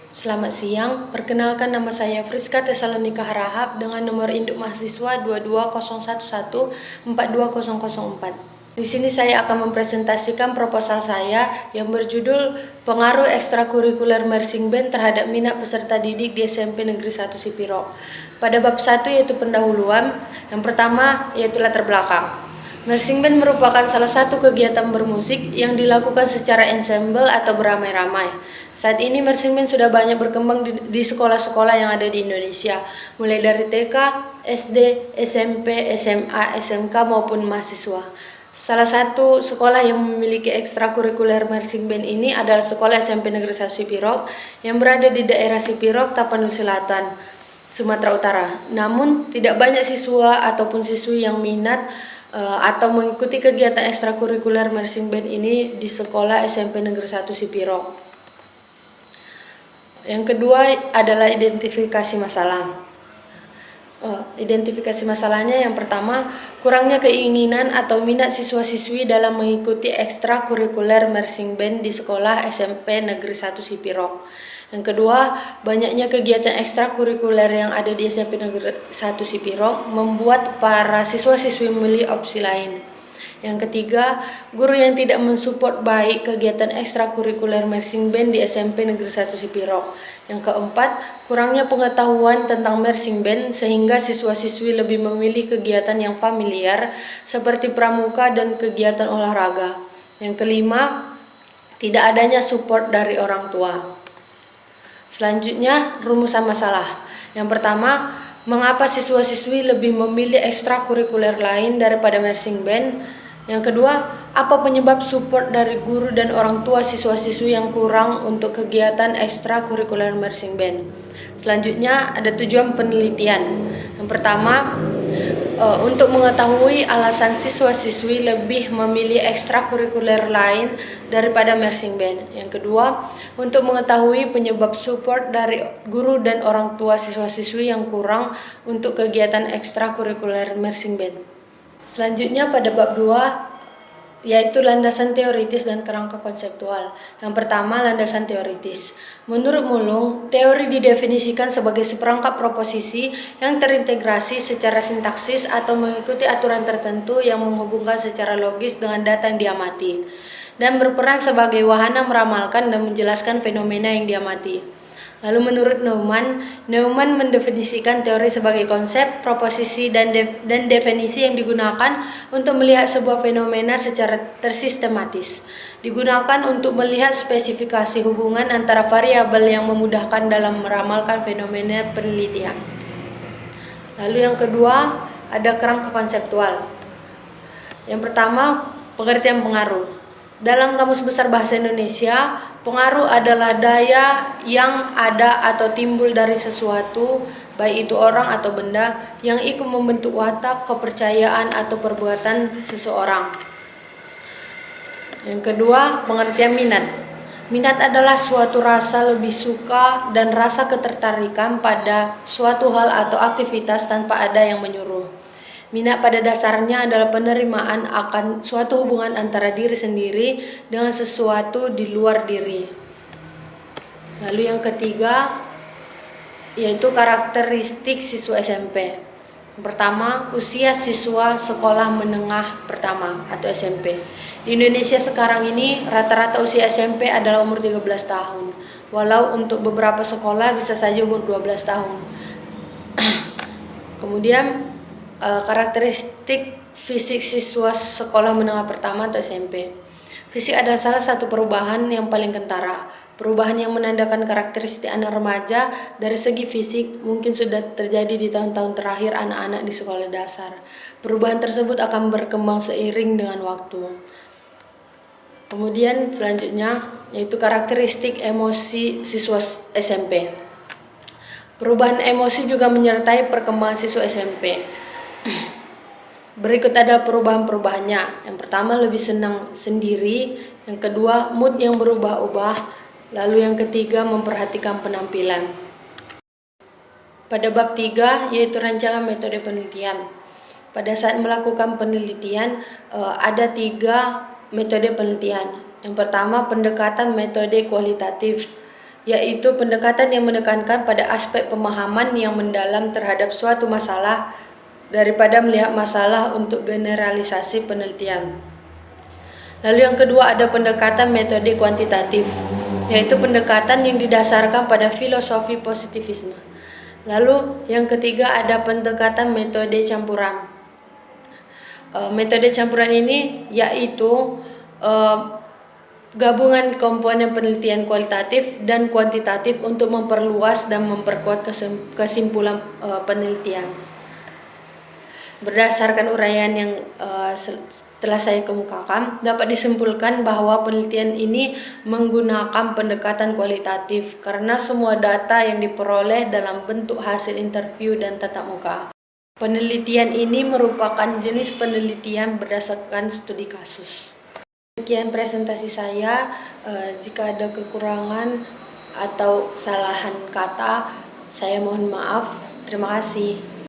Selamat siang, perkenalkan nama saya Friska Tesalonika Harahap dengan nomor induk mahasiswa 22011-42004. Di sini saya akan mempresentasikan proposal saya yang berjudul Pengaruh Ekstrakurikuler Marching Band terhadap minat peserta didik di SMP Negeri 1 Sipiro. Pada bab 1 yaitu pendahuluan, yang pertama yaitu latar belakang. Marching band merupakan salah satu kegiatan bermusik yang dilakukan secara ensemble atau beramai-ramai. Saat ini marching band sudah banyak berkembang di sekolah-sekolah yang ada di Indonesia, mulai dari TK, SD, SMP, SMA, SMK maupun mahasiswa. Salah satu sekolah yang memiliki ekstrakurikuler marching band ini adalah Sekolah SMP Negeri 1 Sipiro yang berada di daerah Sipiro, Tapanuli Selatan, Sumatera Utara. Namun tidak banyak siswa ataupun siswi yang minat atau mengikuti kegiatan ekstrakurikuler marching band ini di sekolah SMP Negeri 1 Sipiro. Yang kedua adalah identifikasi masalah. Identifikasi masalahnya yang pertama, kurangnya keinginan atau minat siswa-siswi dalam mengikuti ekstrakurikuler marching band di sekolah SMP Negeri 1 Sipiro. Yang kedua, banyaknya kegiatan ekstrakurikuler yang ada di SMP Negeri 1 Sipiro membuat para siswa-siswi memilih opsi lain. Yang ketiga, guru yang tidak mensupport baik kegiatan ekstrakurikuler marching band di SMP Negeri 1 Sipiro. Yang keempat, kurangnya pengetahuan tentang marching band sehingga siswa-siswi lebih memilih kegiatan yang familiar seperti pramuka dan kegiatan olahraga. Yang kelima, tidak adanya support dari orang tua. Selanjutnya, rumusan masalah. Yang pertama, mengapa siswa-siswi lebih memilih ekstrakurikuler lain daripada marching band? Yang kedua, apa penyebab support dari guru dan orang tua siswa-siswi yang kurang untuk kegiatan ekstrakurikuler marching band? Selanjutnya, ada tujuan penelitian. Yang pertama, untuk mengetahui alasan siswa-siswi lebih memilih ekstrakurikuler lain daripada marching band. Yang kedua, untuk mengetahui penyebab support dari guru dan orang tua siswa-siswi yang kurang untuk kegiatan ekstrakurikuler marching band. Selanjutnya pada bab 2 yaitu landasan teoritis dan kerangka konseptual. Yang pertama, landasan teoritis. Menurut Mulung, teori didefinisikan sebagai seperangkat proposisi yang terintegrasi secara sintaksis atau mengikuti aturan tertentu yang menghubungkan secara logis dengan data yang diamati, dan berperan sebagai wahana meramalkan dan menjelaskan fenomena yang diamati. Lalu menurut Neumann mendefinisikan teori sebagai konsep, proposisi, dan definisi yang digunakan untuk melihat sebuah fenomena secara tersistematis. Digunakan untuk melihat spesifikasi hubungan antara variabel yang memudahkan dalam meramalkan fenomena penelitian. Lalu yang kedua, ada kerangka konseptual. Yang pertama, pengertian pengaruh. Dalam Kamus Besar Bahasa Indonesia, pengaruh adalah daya yang ada atau timbul dari sesuatu, baik itu orang atau benda, yang ikut membentuk watak, kepercayaan, atau perbuatan seseorang. Yang kedua, pengertian minat. Minat adalah suatu rasa lebih suka dan rasa ketertarikan pada suatu hal atau aktivitas tanpa ada yang menyuruh. Minat pada dasarnya adalah penerimaan akan suatu hubungan antara diri sendiri dengan sesuatu di luar diri. Lalu yang ketiga, yaitu karakteristik siswa SMP. Yang pertama, usia siswa sekolah menengah pertama atau SMP. Di Indonesia sekarang ini rata-rata usia SMP adalah umur 13 tahun. Walau untuk beberapa sekolah bisa saja umur 12 tahun. Kemudian karakteristik fisik siswa sekolah menengah pertama atau SMP. Fisik adalah salah satu perubahan yang paling kentara. Perubahan yang menandakan karakteristik anak remaja dari segi fisik mungkin sudah terjadi di tahun-tahun terakhir anak-anak di sekolah dasar. Perubahan tersebut akan berkembang seiring dengan waktu. Kemudian selanjutnya yaitu karakteristik emosi siswa SMP. Perubahan emosi juga menyertai perkembangan siswa SMP. Berikut ada perubahan-perubahannya. Yang pertama, lebih senang sendiri. Yang kedua, mood yang berubah-ubah. Lalu yang ketiga, memperhatikan penampilan. Pada bab 3 yaitu rancangan metode penelitian. Pada saat melakukan penelitian ada 3 metode penelitian. Yang pertama, pendekatan metode kualitatif, yaitu pendekatan yang menekankan pada aspek pemahaman yang mendalam terhadap suatu masalah daripada melihat masalah untuk generalisasi penelitian. Lalu yang kedua ada pendekatan metode kuantitatif, yaitu pendekatan yang didasarkan pada filosofi positivisme. Lalu yang ketiga ada pendekatan metode campuran. Metode campuran ini yaitu gabungan komponen penelitian kualitatif dan kuantitatif untuk memperluas dan memperkuat kesimpulan penelitian. Berdasarkan uraian yang telah saya kemukakan, dapat disimpulkan bahwa penelitian ini menggunakan pendekatan kualitatif karena semua data yang diperoleh dalam bentuk hasil interview dan tatap muka. Penelitian ini merupakan jenis penelitian berdasarkan studi kasus. Sekian presentasi saya. Jika ada kekurangan atau kesalahan kata, saya mohon maaf. Terima kasih.